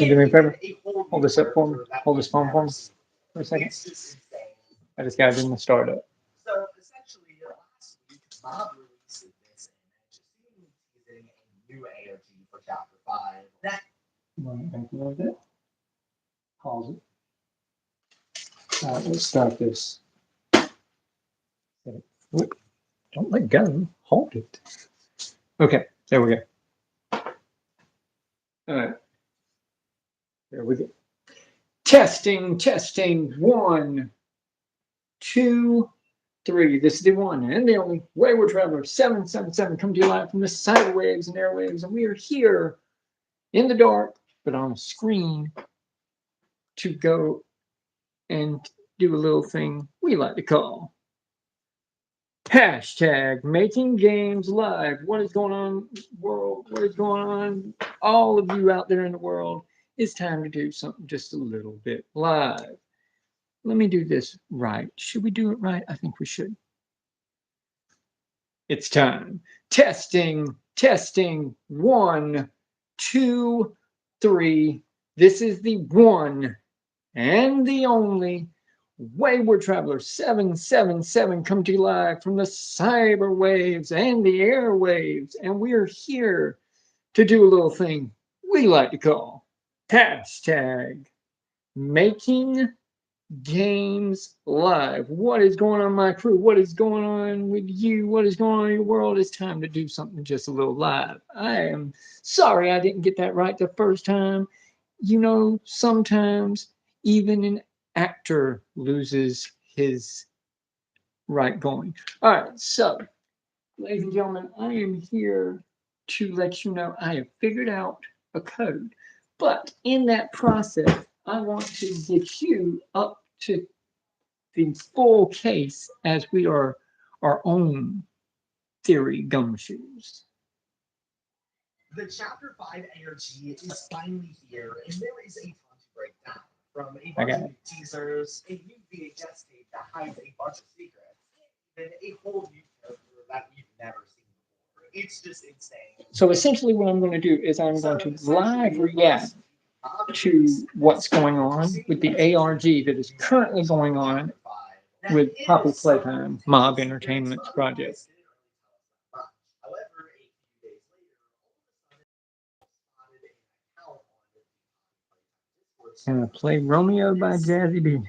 you do me a favor? Hold this up for me. Hold this phone for me for a second. I just got it in the startup. So essentially, last week, Mob released this image, using a new ARG for Chapter 5. That Right, that. Pause it. All right, let's start this. Whoop. Don't let go. Hold it. Okay, there we go. All right. There we go. Testing, testing. 1, 2, 3. This is the one and the only Wayward Traveler 777 come to you live from the cyberwaves and airwaves, and we are here in the dark, but on a screen, to go and do a little thing we like to call hashtag making games live. What is going on, world? What is going on? All of you out there in the world, it's time to do something just a little bit live. Let me do this right. Should we do it right? I think we should. It's time. Testing, testing. 1, 2, 3. This is the one and the only Wayward Traveler 777 come to you live from the cyber waves and the airwaves, and we're here to do a little thing we like to call hashtag making games live. What is going on, my crew? What is going on with you? What is going on in your world? It's time to do something just a little live. I am sorry I didn't get that right the first time. You know, sometimes even an actor loses his right going. All right, so, ladies and gentlemen, I am here to let you know I have figured out a code. But in that process, I want to get you up to the full case as we are our own theory gumshoes. The Chapter 5 ARG is finally here, and there is a ton to break down. From a bunch of new teasers, a new VHS tape that hides a bunch of secrets, and a whole new character that we've never seen before. It's just insane. So essentially what I'm going to do is I'm going to live react to what's going on with the ARG that is currently going on with Poppy Playtime, Mob Entertainment's project. Can I play Romeo by Jazzy B?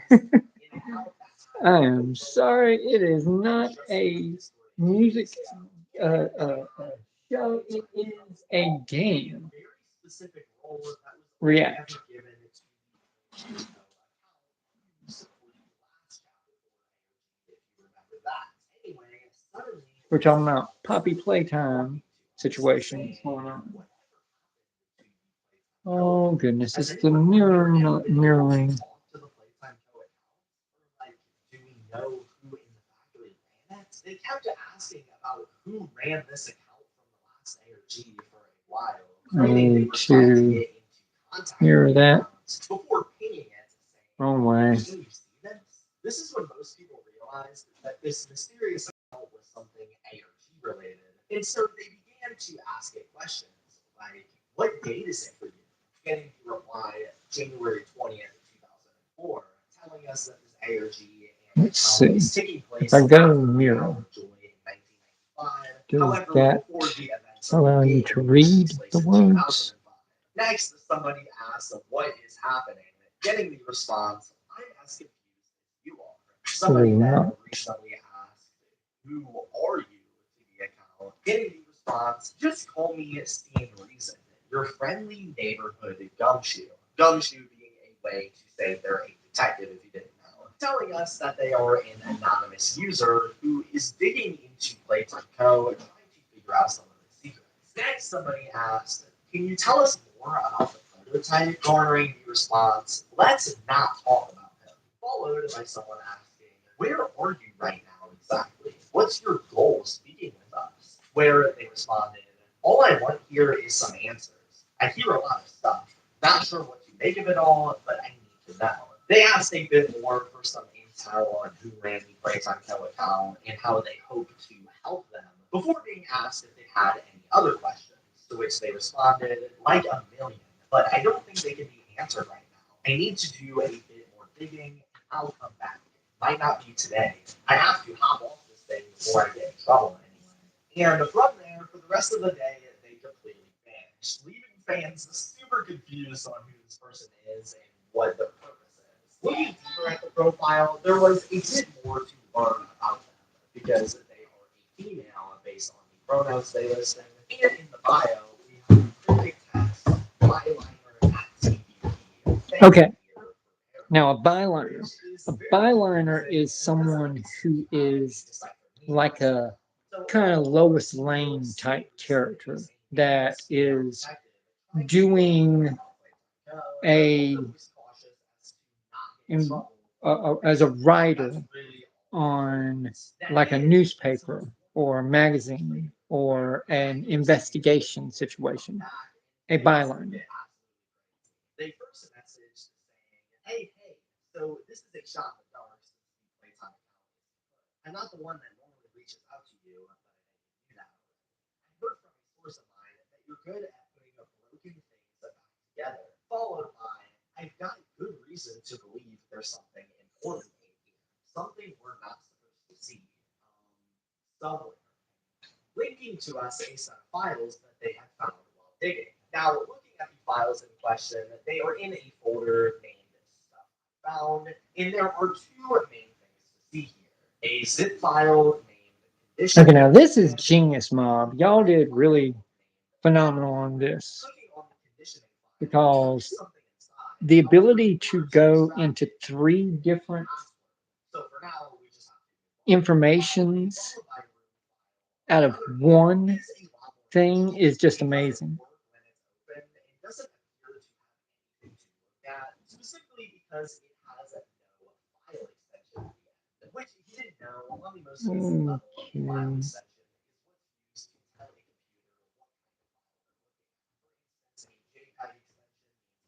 I am sorry, it is not a music show, it is a game. React. We're talking about Poppy Playtime situation going on. Oh goodness, it's the mirroring. They kept asking about who ran this account from the last ARG for a while. I need to mirror that. Before pinging it, Wrong way. This is when most people realized that this mysterious account was something ARG related. And so they began to ask it questions like, what date is it for you? Getting the reply January 20th, 2004, telling us that this ARG let's see. If I go mirror, does that allow you to read the words? Next, somebody asks what is happening. Getting the response, I'm as confused as you are. Somebody then recently asked, who are you to the account? Getting the response, just call me Steam Reason, your friendly neighborhood gumshoe. Gumshoe being a way to say they're a detective if you didn't know. Telling us that they are an anonymous user who is digging into Playtime Co. and trying to figure out some of the secrets. Next, somebody asked, can you tell us more about the prototype? Garnering the response, let's not talk about him. Followed by someone asking, where are you right now exactly? What's your goal speaking with us? Where they responded, all I want here is some answers. I hear a lot of stuff. Not sure what to make of it all, but I need to know. They asked a bit more for some intel on who ran the Playtime Co. account and how they hope to help them before being asked if they had any other questions, to which they responded, like a million, but I don't think they can be answered right now. I need to do a bit more digging, and I'll come back. Might not be today. I have to hop off this thing before I get in trouble anyway. And from there, for the rest of the day, they completely vanished, leaving fans super confused on who this person is and what their purpose is. Looking deeper at the profile, there was a bit more to learn about them because they are a female based on the pronouns they list in. And in the bio, we have cryptic text, byliner at TVP. Okay. Now, a byliner is someone who is like a kind of Lois Lane type character that is doing as a writer on like a newspaper or a magazine or an investigation situation, a byline. They first messaged saying, hey, so this is a shot in the dark since we play time. I'm not the one that normally reaches out to you, but I do that. I heard from a source of mine that you're good at putting up broken things back together, followed by, I've got good reason to believe there's something important in here, something we're not supposed to see, somewhere, linking to us a set of files that they had found while digging. Now, looking at the files in question, they are in a folder named Stuff Found, and there are two main things to see here. A zip file named Condition. Okay, now this is genius, Mob. Y'all did really phenomenal on this because the ability to go into 3 different informations out of one thing is just amazing. Specifically because it has no file extension, which he didn't know on the most recent level. File extension is what's used to tell a computer what kind of file they're looking at. For instance, a JPEG extension means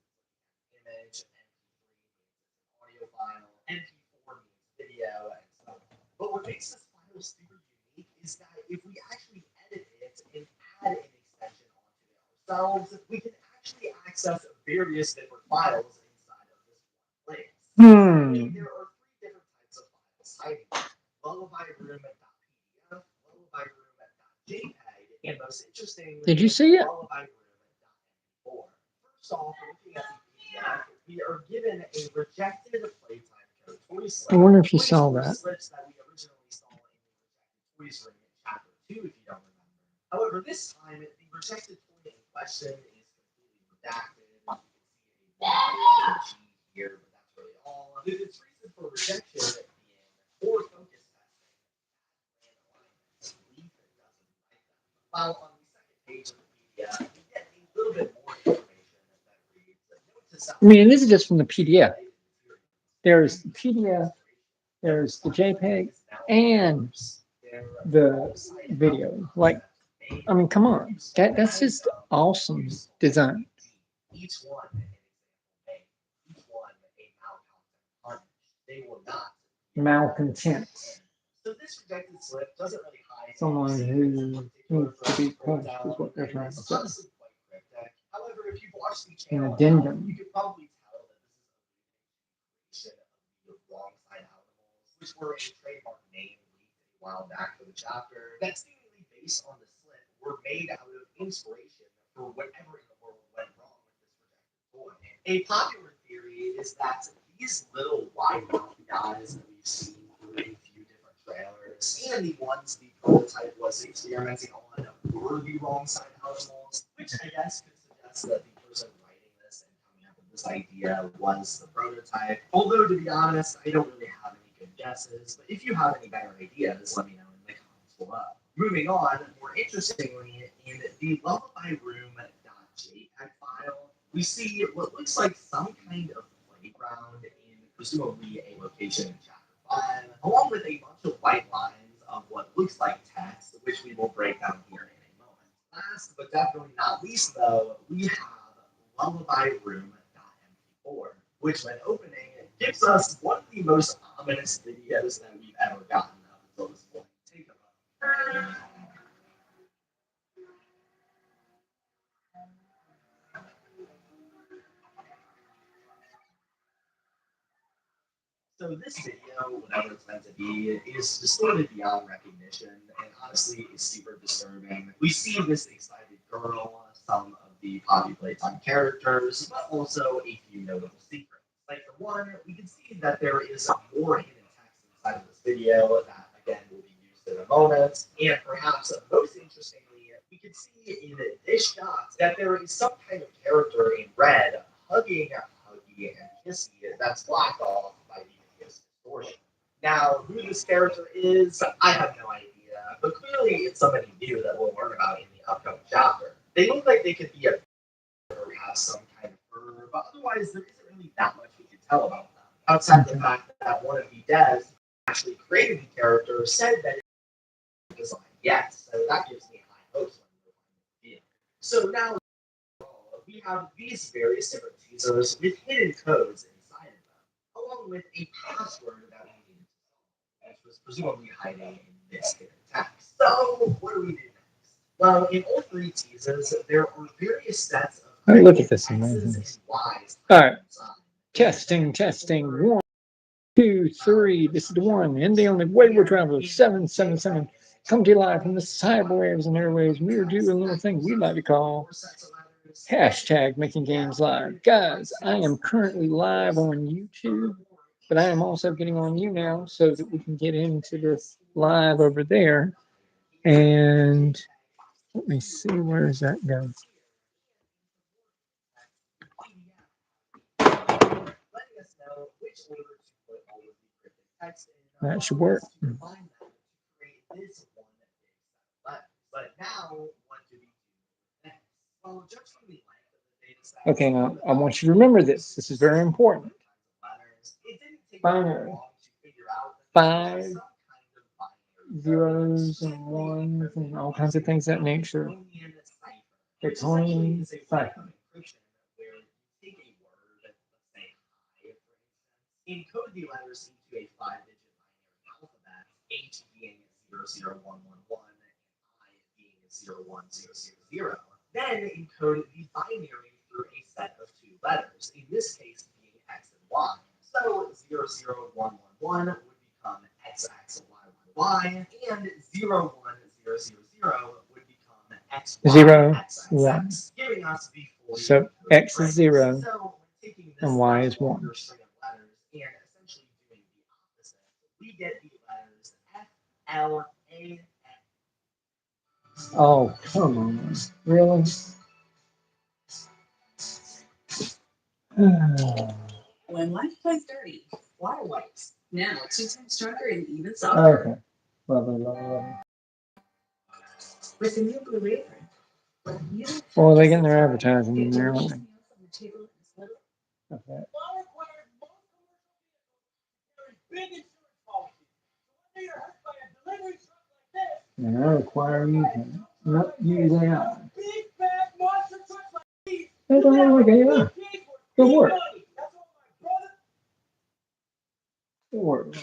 image, MP3 means audio file, MP4 means video, and so on. But what makes this file super unique is that if we actually edit it and add an extension onto it ourselves, we can actually access various different files inside of this one place. There are 3 different types of files hiding: lullabyroom.pdf, lullabyroom.jpg, and most interesting, did you see it? lullabyroom.mp4. First off, looking at the PDF, we are given a rejected playtime code toy slip. I wonder if you saw that. Slips that we originally saw in the rejected toys ring in chapter 2, if you don't remember. However, this time the rejected toy in question is completely redacted. You can see a G here, but that's really all. Its reason for rejection being poor focus testing and alignment. Leaf doesn't like them. While on the second page of the PDF, we get a little bit more information that reads, note to self. I mean, this is just from the PDF. There's the PDF, there's the JPEG, and the video. Like, I mean, come on. That's just awesome design. Each one an example made. Each one a malcontent punished. They will not. Malcontent. So this rejected slip doesn't really hide Someone who needs to be punished is what they're trying to say. honestly quite cryptic. However, if you watch the An channel, addendum. you could probably tell that this is a creation of the wrong side animals, which were a trademark name leaked a while back for the chapter that seemingly based on the slip were made out of inspiration for whatever in the world went wrong with this rejected toy. A popular theory is that these little wide-mouth guys that we've seen through a few different trailers and the ones the prototype was experimenting on were the wrong side animals, which I guess could suggest that the person writing this and coming up with this idea was the prototype. Although, to be honest, I don't really have any good guesses, but if you have any better ideas, let me know in the comments below. Moving on, more interestingly, in the lullabyroom.jpg file, we see what looks like some kind of playground in presumably a location in chapter 5, along with a bunch of white lines of what looks like text, which we will break down here in a moment. Last but definitely not least, though, we have lullabyroom.mp4, which when opening gives us one of the most ominous videos that we've ever gotten up until this point. Take a look. So this video, whatever it's meant to be, is distorted beyond recognition, and honestly, is super disturbing. We see this excited girl, some of the Poppy Playtime characters, but also a few notable secrets. Like for one, we can see that there is more hidden text inside of this video that again will be used in a moment, and perhaps most interestingly, we can see in this shot that there is some kind of character in red hugging Huggy and Kissy that's blocked off by the video's distortion. Now, who this character is, I have no idea, but clearly it's somebody new that we'll learn about in the upcoming chapter. They look like they could be a or have some kind of fur, but otherwise there isn't really that much we can tell about them. Outside the fact that one of the devs actually created the character said that it was designed yet, so that gives me high hopes when we're the video. So now we have these various different teasers with hidden codes inside of them, along with a password that we needed to solve, which was presumably hiding in this hidden text. So what do we do next? Well, in all three teasers, there are various sets of Oh, look at this. X's and Y's. All right. Testing. 1, 2, 3. This is the one and the only WaywardTravler777. Come to you live from the cyberwaves and airwaves. We are doing a little thing we like to call hashtag making games live. Guys, I am currently live on YouTube, but I am also getting on you now so that we can get into this live over there. And let me see, where does that go? That should work. Okay, now I want you to remember this. This is very important. Binary. 5 zeros and ones and all kinds of things of that nature. It's only cipher. Encode the letters into a 5-digit binary alphabet, H being 00111 and I being 01000. Then encode the binary through a set of 2 letters, in this case being X and Y. So 00111 would become XXYYY, and 01000 would become XY, 0, XXX, 1. giving us the full. So X is 0 So taking this and Y is 1. string of letters and essentially doing the opposite, we get the letters F, L, A, X. Oh, come on. Really? When life plays dirty, water wipes. Now 2 times stronger and even softer. Okay. Lovely. With the new Blue Apron. Well, they're getting their advertising in there, aren't they? Okay. And I require you to not use AI. They don't have like AI. Good work. Good work.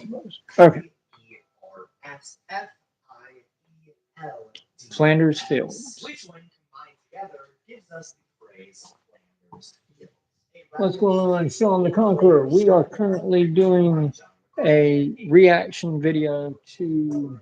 Okay. Flanders Fields. Which when combined together gives us the phrase Flanders Fields. What's going on? Sean the Conqueror. We are currently doing a reaction video to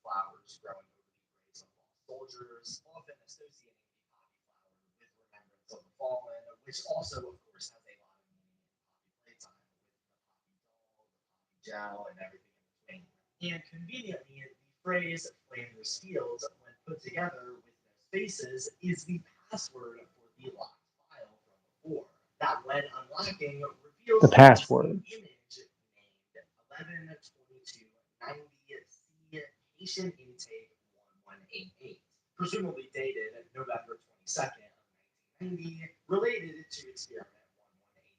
flowers growing over the graves of lost soldiers, often associating the poppy flower with remembrance of the fallen, which also, of course, has a lot of meaning in poppy playtime with the poppy doll, the poppy gel, and everything in between. And conveniently, the phrase Flanders Fields, when put together with their spaces, is the password for the locked file from before. That, when unlocking, reveals the password. Image named 112290C Patient Intake 1188, presumably dated November 22nd of 1990, related to experiment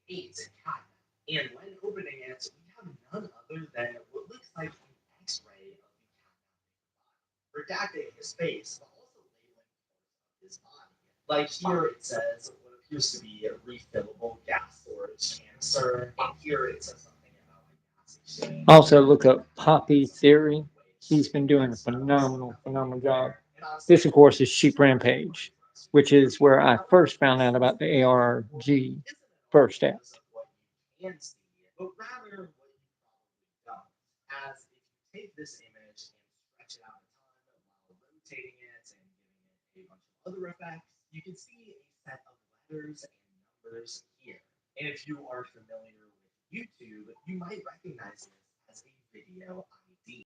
1188 in China. And when opening it, we have none other than what looks like an X-ray of the cat, redacting his face, but also labeling parts of his body. Like here it says what appears to be a refillable gas storage canister, and here it says something about a gas exchange. Also look up Poppy Theory. He's been doing a phenomenal job. This, of course, is Sheep Rampage, which is where I first found out about the ARG first act. but rather what you probably don't. As if you take this image and stretch it out a ton while rotating it and giving it a bunch of other effects, you can see a set of letters and numbers here. And if you are familiar with YouTube, you might recognize this as a video ID.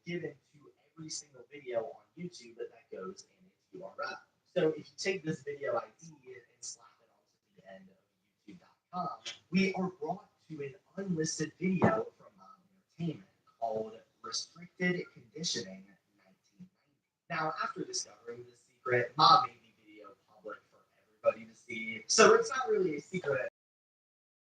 Given to every single video on YouTube that goes in its URL. So if you take this video ID and slap it onto the end of YouTube.com, we are brought to an unlisted video from Manga Entertainment called Restricted Conditioning 1990. Now, after discovering this secret, Mob made the video public for everybody to see, so it's not really a secret.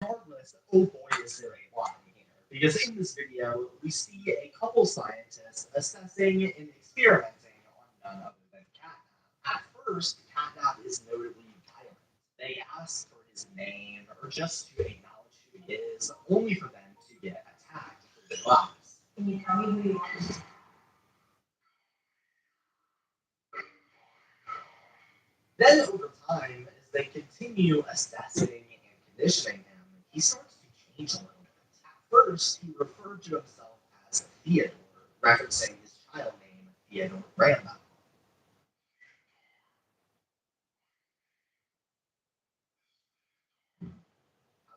Regardless, oh boy, is there a lie here. Because in this video, we see a couple scientists assessing and experimenting on none other than Catnap. At first, Catnap is notably violent. They ask for his name or just to acknowledge who he is, only for them to get attacked for their lives. Can you tell me who you are? Then, over time, as they continue assessing and conditioning him, he starts to change a little bit. At first, he referred to himself as Theodore, referencing his child name, Theodore Rambo.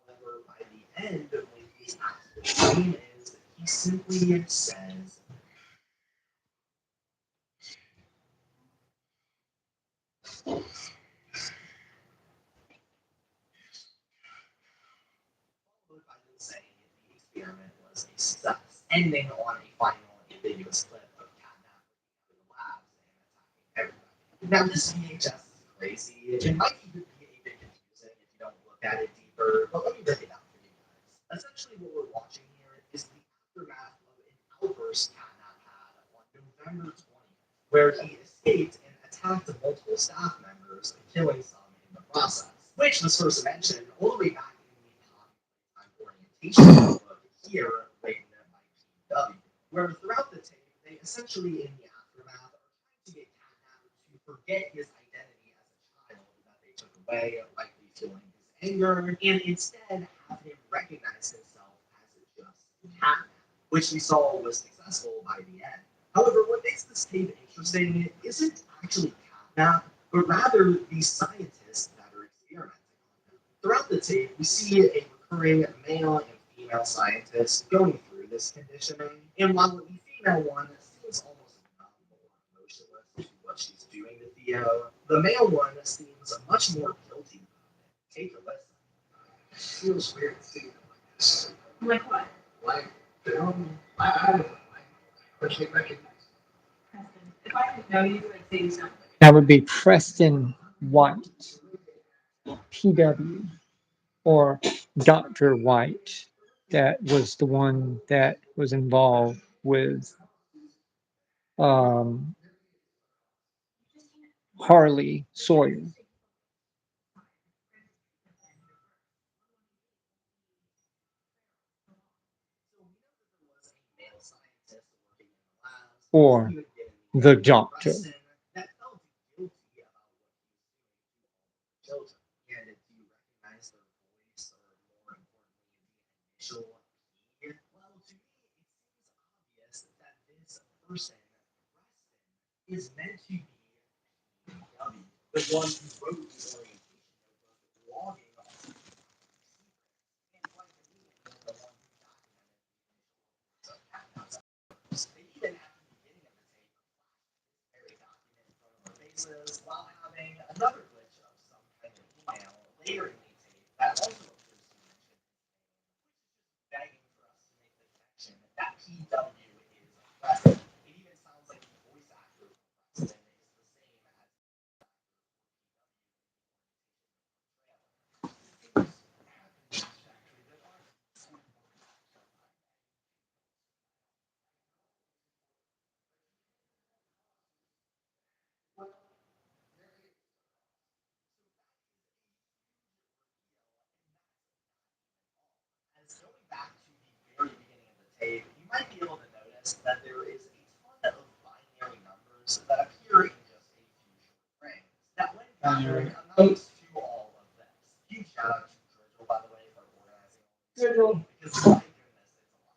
However, by the end, when he asks what his name is, he simply says, followed by them saying the experiment was a success, ending on a final ambiguous clip of Catnap in the labs and attacking everybody. Now, this VHS is crazy. It might even be a bit confusing if you don't look at it deeper, but let me break it down for you guys. Essentially, what we're watching here is the aftermath of an outburst Catnap had on November 20th, where he escaped and attacked multiple staff members, killing some in the process, which was first mentioned all the way back in the orientation book here written by PW, where throughout the tape, they essentially, in the aftermath, are trying to get Catnap to forget his identity as a child that they took away, likely fueling his anger, and instead have him recognize himself as just Catnap, which we saw was successful by the end. However, what makes this tape interesting isn't actually Catnap, but rather the scientists that are experimenting on him. Throughout the tape, we see a recurring male and female scientists going through this conditioning, and while the female one seems almost numb or emotionless to what she's doing to Theo, the male one seems much more guilty about it. Take a listen. It feels weird seeing it like this. Like what? Like, I don't know. But she recognizes. Preston. If I could know you, I'd say something. That would be Preston White, PW, or Dr. White. That was the one that was involved with Harley Sawyer. Or the doctor. That felt guilty about what he was doing to all the children. And do you recognize their voice, or more importantly, the initial P? Well, to me, it seems obvious that this person, Preston, is meant to be PW, the one who wrote the orientation notebook, logging all the secrets, and like me, the one who documented the initial reports of Catnap's. They even at the beginning of the tape very document in front of our faces while having another glitch of some kind of email later in the tape that also appears to mention begging for us to make the connection that PW is Preston. It even sounds like the voice actor for Preston is the same as going back to the very beginning of the tape, you might be able to notice that there is a ton of binary numbers that appear in just a few short frames. That when gathering amounts to all of this. Huge shout out to Virgil, by the way, for organizing Good one. Because my goodness, it's a lot.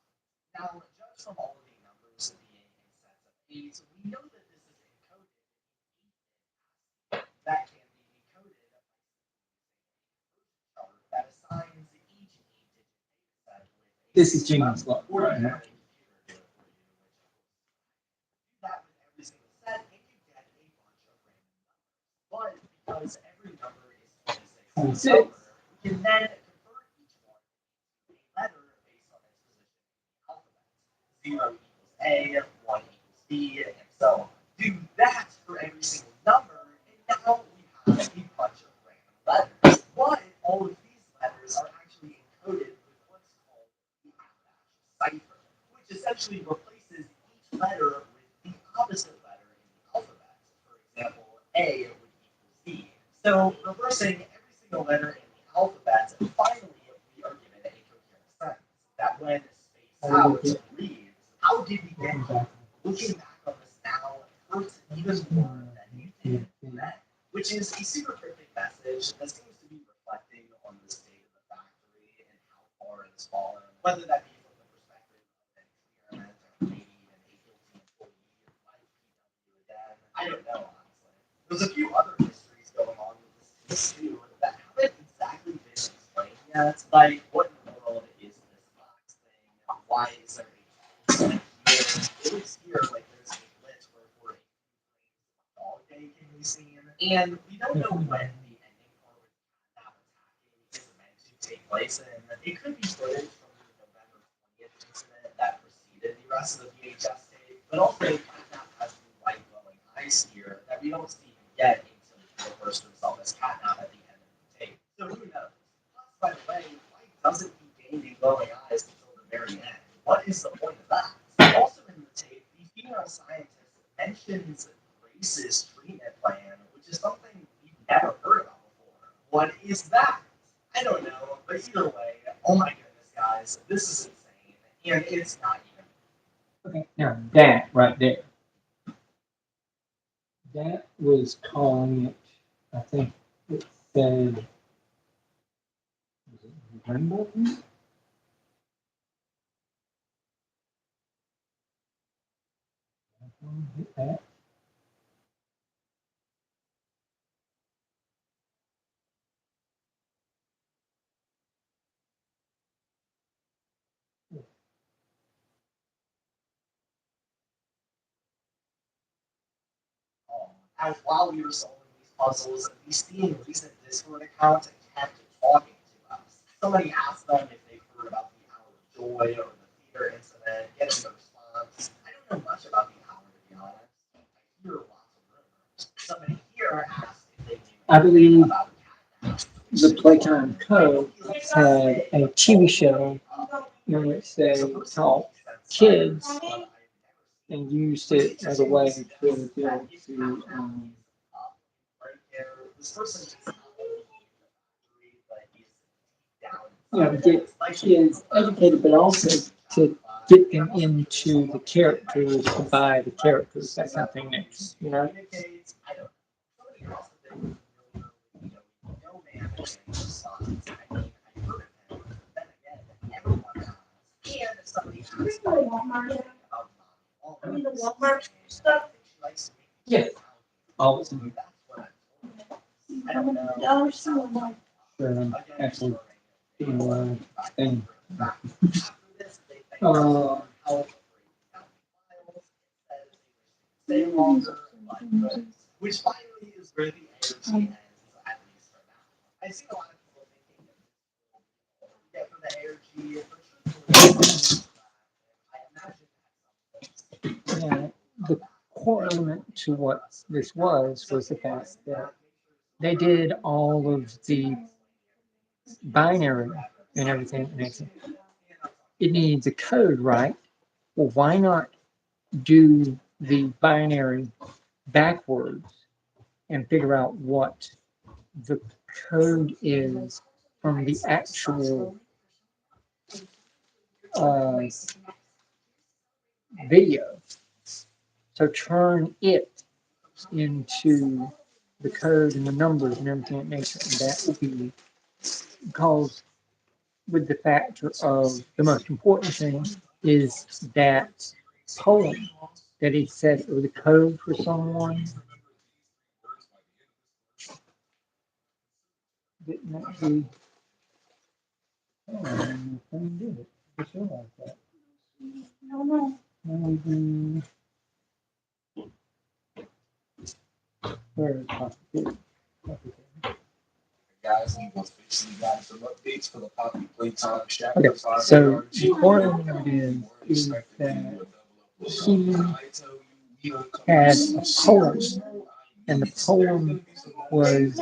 Now, judged from all of the numbers being in sets of 8, we know that this is encoded in 8-bit ASCII. That can be decoded by chart that assigns each 8-digit data set with This is Genius Love. or Right. you have a computer do it for you, which that with every single set, and you get a bunch of random numbers. But because every number is 26 number, we can then convert each one into a letter based on its position in the alphabet. 0 equals A, 1 equals B, and so on. Do that for every single number, and now we have a bunch of random letters. But all of these letters are actually encoded with what's called the cipher, which essentially replaces each letter with the opposite letter in the alphabet. For example, A would equal Z. So reversing every single letter in the alphabet, finally we are given a coherent sentence that when spaced out reads, how did we get here? Looking back on this now hurts even more than you did then, which is a super cryptic message that seems to be reflecting on the state of the factory and how far it has fallen, whether that be from the perspective of an experiment or maybe even a guilty employee like PW again. I don't know, honestly. There's a few other mysteries going on with this too that haven't exactly been explained yet, like what in the world is this box thing? Why is there a here? It looks here like there's a glitch where WorldWide can be seen, and we don't know when the ending part with that attacking is meant to take place, and it could be footage from the November 20th incident that preceded the rest of the VHS tape, but also Catnap has the white glowing eyes here that we don't see yet until he refers to himself as Catnap at the end of the tape. So who knows? Plus, by the way, why doesn't he gain the glowing eyes until the very end? What is the point of that? Also in the tape, the female scientist mentions racist treatment plan, which is something we've never heard about before. What is that? I don't know, but either way, oh my goodness, guys, this is insane, and it's not even. Okay, now that right there, that was calling it, I think it said, was it November? Hit that. As while we were solving these puzzles, the Steam recent Discord account kept talking to us. Somebody asked them if they've heard about the Hour of Joy or the theater incident, getting a response. I don't know much about the Hour, to be honest. I hear lots of rumors. Somebody here asked if they knew I believe about the Playtime Co. had a TV show in which they taught kids and used it as a way to build to get kids educated, but also to get them into the characters, to buy the characters. That's something next, you know. Yeah, always. I don't know. Sure, actually, thing. Stay longer, which finally is where the energy ends, at least for now. I see a lot of people thinking that for the energy, but truthfully, I imagine The core element to what this was the fact that they did all of the binary and everything. It needs a code, right? Well, why not do the binary backwards and figure out what the code is from the actual video. So turn it into the code and the numbers and everything of nature, and that will be because with the factor of the most important thing is that poem that he said it was a code for someone. Didn't that be? Let me do it. It's sure like that. Maybe. Where is it? Guys, we've officially got some updates for the Poppy Playtime chat. Okay, so the core of it is that she had a poem, and the poem was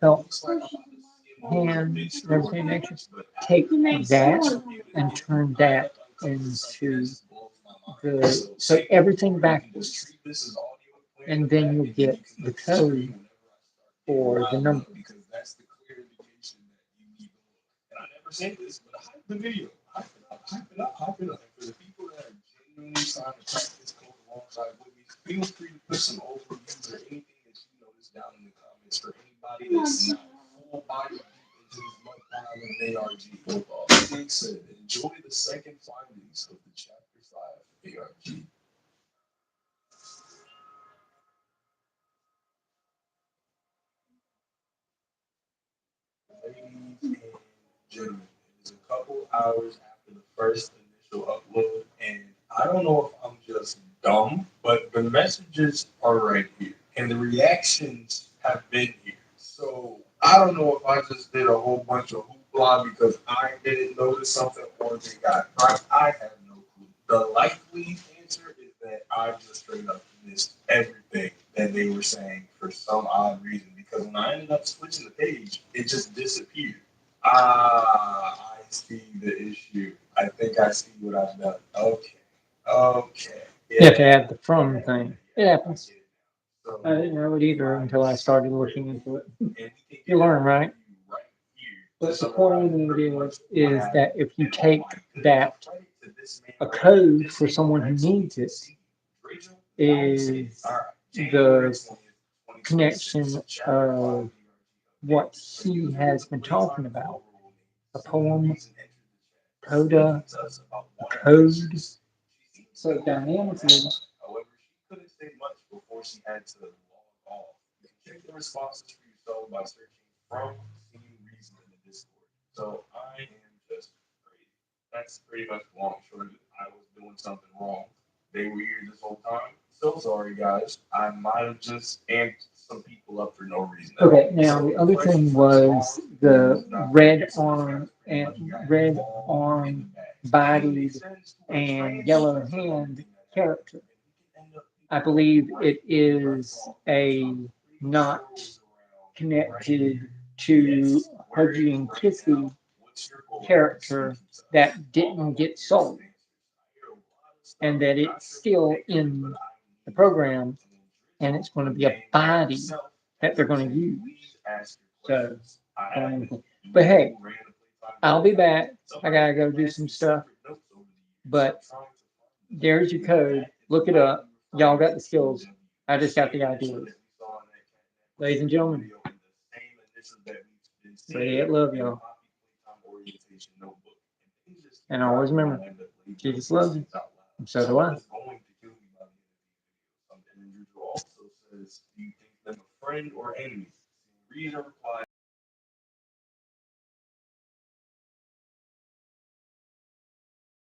felt hands and everything nature. Take that and turn that into so everything backwards, and then you'll get the code for the number. Because that's the clear indication that you need to look. And I never say this, but hype the video. Hype it up, hype it up, hype it up. And for the people that are genuinely trying to practice code alongside with me, feel free to put some overviews or anything that you notice down in the comments for anybody that's not full body deep into this mud pile of ARG. That being said, enjoy the second findings of the chapter 5 ARG. Ladies and gentlemen, it is a couple hours after the first initial upload, and I don't know if I'm just dumb, but the messages are right here, and the reactions have been here. So I don't know if I just did a whole bunch of hoopla because I didn't notice something or they got right. I have no clue. The likely answer is that I just straight up missed everything that they were saying for some odd reason. Because when I ended up switching the page, it just disappeared. Ah, I see the issue. I think I see what I've done. Okay. Okay. You have to add the from thing. It happens. I didn't know it either until I started looking into it. You learn, right? But the point of it is that if you take that, a code for someone who needs it is the connection of what he has been talking about. A poem, coda, a code. So dynamically, however, she couldn't say much before she had to log off. You can check the responses for yourself by searching from Scene Reason in the Discord. So I am just crazy. That's pretty much the long and short of it. I was doing something wrong. They were here this whole time. So sorry, guys. I might have just amped some people up for no reason. Okay, now the other thing was the red arm bodied and yellow hand character. I believe it is a not connected to Huggy and Kissy character that didn't get sold, and that it's still in the program, and it's going to be a body that they're going to use. So, but hey, I'll be back. I gotta go do some stuff. But there's your code. Look it up. Y'all got the skills. I just got the ideas. Ladies and gentlemen, Ready at love, y'all. And always remember, Jesus loves you, and so do I. Also says, do you think them a friend or enemy? Read a reply.